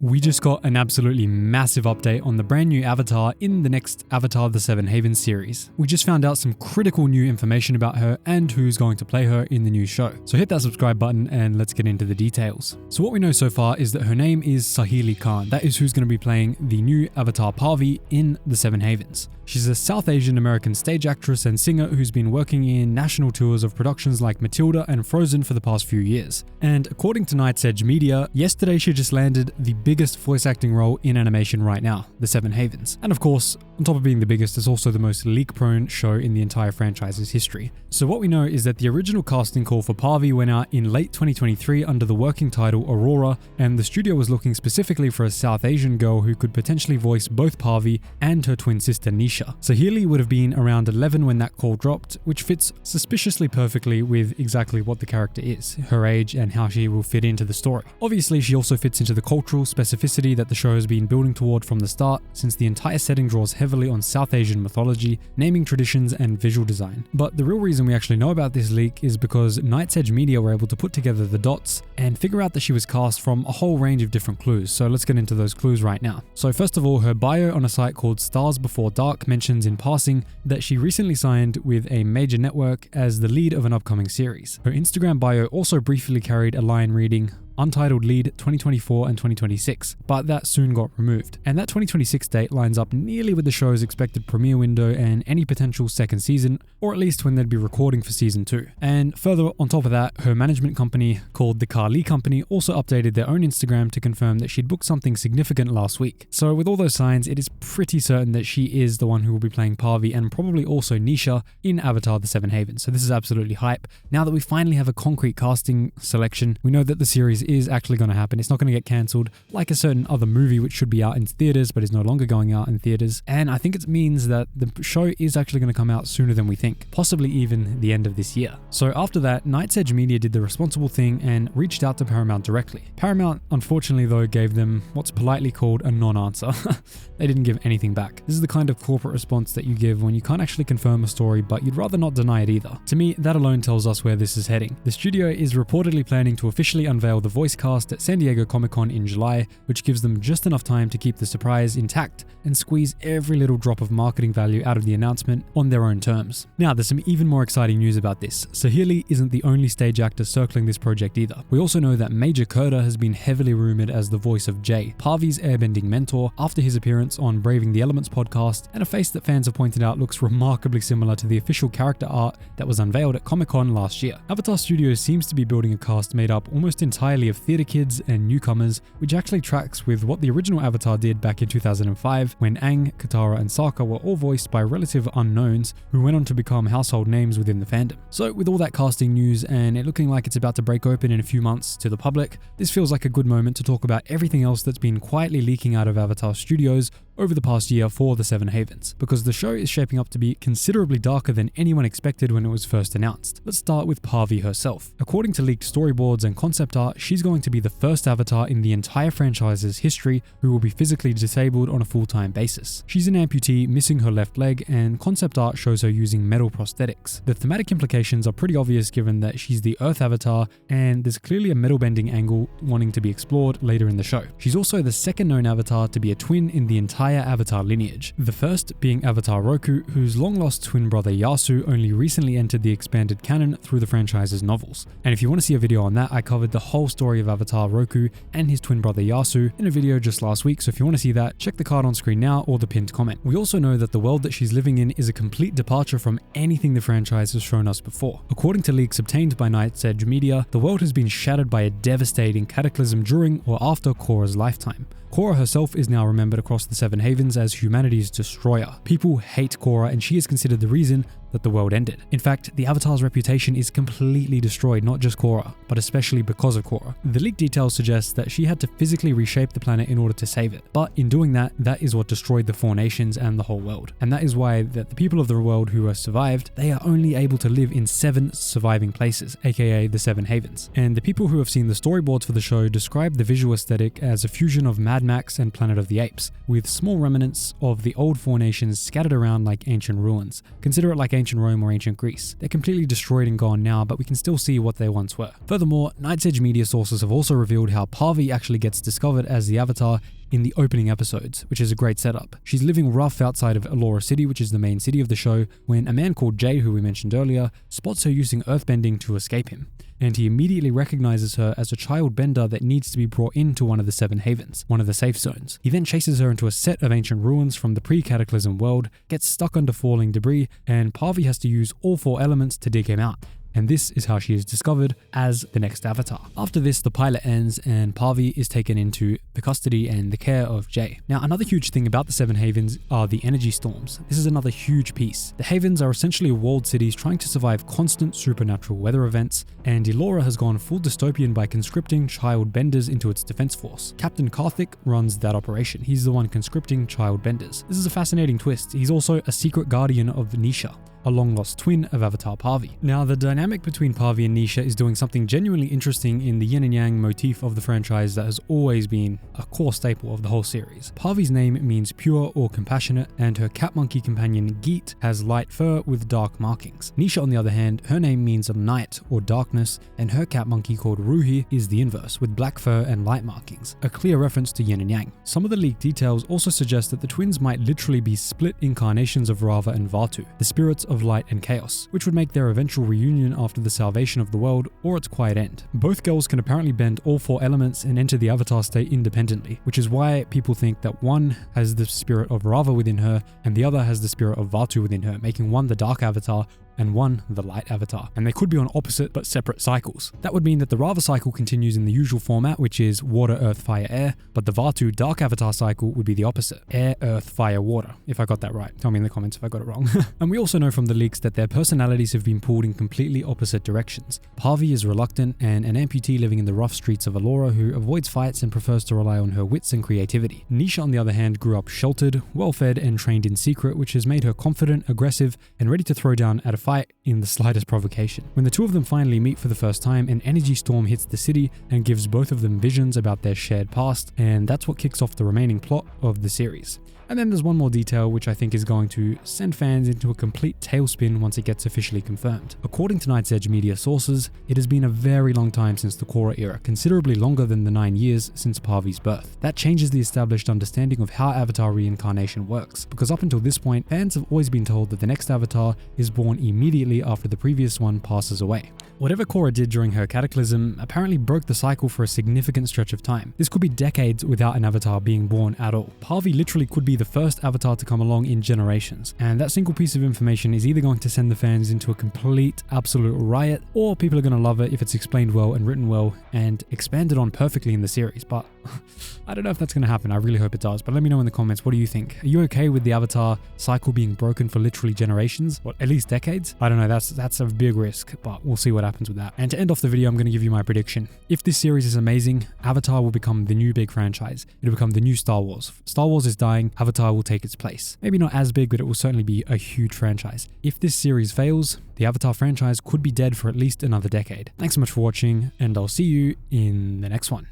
We just got an absolutely massive update on the brand new Avatar in the next Avatar the Seven Havens series. We just found out some critical new information about her and who's going to play her in the new show. So hit that subscribe button and let's get into the details. So what we know so far is that her name is Sahili Khan. That is who's going to be playing the new Avatar Pavi in the Seven Havens. She's a South Asian American stage actress and singer who's been working in national tours of productions like Matilda and Frozen for the past few years. And according to Night's Edge Media, yesterday she just landed the biggest voice acting role in animation right now, The Seven Havens. And of course, on top of being the biggest, it's also the most leak-prone show in the entire franchise's history. So what we know is that the original casting call for Pavi went out in late 2023 under the working title Aurora, and the studio was looking specifically for a South Asian girl who could potentially voice both Pavi and her twin sister Nisha. Sahili would have been around 11 when that call dropped, which fits suspiciously perfectly with exactly what the character is, her age and how she will fit into the story. Obviously, she also fits into the cultural specificity that the show has been building toward from the start, since the entire setting draws heavily on South Asian mythology, naming traditions, and visual design. But the real reason we actually know about this leak is because Night's Edge Media were able to put together the dots and figure out that she was cast from a whole range of different clues. So let's get into those clues right now. So first of all, her bio on a site called Stars Before Dark mentions in passing that she recently signed with a major network as the lead of an upcoming series. Her Instagram bio also briefly carried a line reading, "Untitled lead 2024 and 2026, but that soon got removed." And that 2026 date lines up nearly with the show's expected premiere window and any potential second season, or at least when they'd be recording for season 2. And further on top of that, her management company called the Kali Company also updated their own Instagram to confirm that she'd booked something significant last week. So with all those signs, it is pretty certain that she is the one who will be playing Pavi and probably also Nisha in Avatar the Seven Havens. So this is absolutely hype. Now that we finally have a concrete casting selection, we know that the series is actually going to happen. It's not going to get cancelled like a certain other movie which should be out in theaters but is no longer going out in theaters. And I think it means that the show is actually going to come out sooner than we think, possibly even the end of this year. So after that, Night's Edge Media did the responsible thing and reached out to Paramount directly. Paramount, unfortunately though, gave them what's politely called a non-answer. They didn't give anything back. This is the kind of corporate response that you give when you can't actually confirm a story, but you'd rather not deny it either. To me, that alone tells us where this is heading. The studio is reportedly planning to officially unveil the voice cast at San Diego Comic-Con in July, which gives them just enough time to keep the surprise intact and squeeze every little drop of marketing value out of the announcement on their own terms. Now, there's some even more exciting news about this. Sahili isn't the only stage actor circling this project either. We also know that Major Korra has been heavily rumored as the voice of Jay, Pavi's airbending mentor, after his appearance on Braving the Elements podcast, and a face that fans have pointed out looks remarkably similar to the official character art that was unveiled at Comic-Con last year. Avatar Studios seems to be building a cast made up almost entirely of theater kids and newcomers, which actually tracks with what the original Avatar did back in 2005 when Aang, Katara, and Sokka were all voiced by relative unknowns who went on to become household names within the fandom. So with all that casting news and it looking like it's about to break open in a few months to the public, this feels like a good moment to talk about everything else that's been quietly leaking out of Avatar Studios over the past year for the Seven Havens, because the show is shaping up to be considerably darker than anyone expected when it was first announced. Let's start with Pavi herself. According to leaked storyboards and concept art, she's going to be the first Avatar in the entire franchise's history who will be physically disabled on a full-time basis. She's an amputee missing her left leg, and concept art shows her using metal prosthetics. The thematic implications are pretty obvious given that she's the Earth Avatar, and there's clearly a metal bending angle wanting to be explored later in the show. She's also the second known Avatar to be a twin in the entire Avatar lineage, the first being Avatar Roku, whose long-lost twin brother Yasu only recently entered the expanded canon through the franchise's novels. And if you want to see a video on that, I covered the whole story of Avatar Roku and his twin brother Yasu in a video just last week, so if you want to see that, check the card on screen now or the pinned comment. We also know that the world that she's living in is a complete departure from anything the franchise has shown us before. According to leaks obtained by Night's Edge Media, the world has been shattered by a devastating cataclysm during or after Korra's lifetime. Korra herself is now remembered across the Seven Havens as humanity's destroyer. People hate Korra, and she is considered the reason that the world ended. In fact, the Avatar's reputation is completely destroyed, not just Korra, but especially because of Korra. The leaked details suggest that she had to physically reshape the planet in order to save it. But in doing that, that is what destroyed the four nations and the whole world. And that is why that the people of the world who have survived, they are only able to live in 7 surviving places, aka the Seven Havens. And the people who have seen the storyboards for the show describe the visual aesthetic as a fusion of Mad Max and Planet of the Apes, with small remnants of the old four nations scattered around like ancient ruins. Consider it like ancient Rome or ancient Greece. They're completely destroyed and gone now, but we can still see what they once were. Furthermore, Night's Edge media sources have also revealed how Pavi actually gets discovered as the Avatar in the opening episodes, which is a great setup. She's living rough outside of Elora City, which is the main city of the show, when a man called Jay, who we mentioned earlier, spots her using earthbending to escape him. And he immediately recognizes her as a child bender that needs to be brought into one of the Seven Havens, one of the safe zones. He then chases her into a set of ancient ruins from the pre-cataclysm world, gets stuck under falling debris, and Pavi has to use all 4 elements to dig him out. And this is how she is discovered as the next Avatar. After this, the pilot ends and Pavi is taken into the custody and the care of Jay. Now, another huge thing about the Seven Havens are the energy storms. This is another huge piece. The Havens are essentially walled cities trying to survive constant supernatural weather events, and Elora has gone full dystopian by conscripting child benders into its defense force. Captain Karthik runs that operation. He's the one conscripting child benders. This is a fascinating twist. He's also a secret guardian of Nisha, a long-lost twin of Avatar Pavi. Now, the dynamic between Pavi and Nisha is doing something genuinely interesting in the yin and yang motif of the franchise that has always been a core staple of the whole series. Pavi's name means pure or compassionate, and her cat monkey companion Geet has light fur with dark markings. Nisha, on the other hand, her name means night or darkness, and her cat monkey called Ruhi is the inverse, with black fur and light markings, a clear reference to yin and yang. Some of the leaked details also suggest that the twins might literally be split incarnations of Rava and Vatu, the spirits of light and chaos, which would make their eventual reunion after the salvation of the world or its quiet end. Both girls can apparently bend all 4 elements and enter the Avatar state independently, which is why people think that one has the spirit of Rava within her and the other has the spirit of Vatu within her, making one the dark Avatar and one the light Avatar, and they could be on opposite but separate cycles. That would mean that the Rava cycle continues in the usual format, which is water, earth, fire, air, but the Vatu dark Avatar cycle would be the opposite: air, earth, fire, water. If I got that right, tell me in the comments if I got it wrong. And we also know from the leaks that their personalities have been pulled in completely opposite directions. Pavi is reluctant and an amputee living in the rough streets of Elora who avoids fights and prefers to rely on her wits and creativity. Nisha, on the other hand, grew up sheltered, well-fed and trained in secret, which has made her confident, aggressive and ready to throw down at a fight in the slightest provocation. When the two of them finally meet for the first time, an energy storm hits the city and gives both of them visions about their shared past, and that's what kicks off the remaining plot of the series. And then there's one more detail which I think is going to send fans into a complete tailspin once it gets officially confirmed. According to Night's Edge media sources, it has been a very long time since the Korra era, considerably longer than the 9 years since Pavi's birth. That changes the established understanding of how Avatar reincarnation works, because up until this point, fans have always been told that the next Avatar is born immediately after the previous one passes away. Whatever Korra did during her cataclysm apparently broke the cycle for a significant stretch of time. This could be decades without an Avatar being born at all. Pavi literally could be the first Avatar to come along in generations, and that single piece of information is either going to send the fans into a complete, absolute riot, or people are going to love it if it's explained well and written well and expanded on perfectly in the series. But I don't know if that's going to happen. I really hope it does, but let me know in the comments, what do you think? Are you okay with the Avatar cycle being broken for literally generations? What, at least decades? I don't know, that's a big risk, but we'll see what happens with that. And to end off the video, I'm going to give you my prediction. If this series is amazing, Avatar will become the new big franchise. It'll become the new Star Wars. Star Wars is dying, Avatar will take its place. Maybe not as big, but it will certainly be a huge franchise. If this series fails, the Avatar franchise could be dead for at least another decade. Thanks so much for watching, and I'll see you in the next one.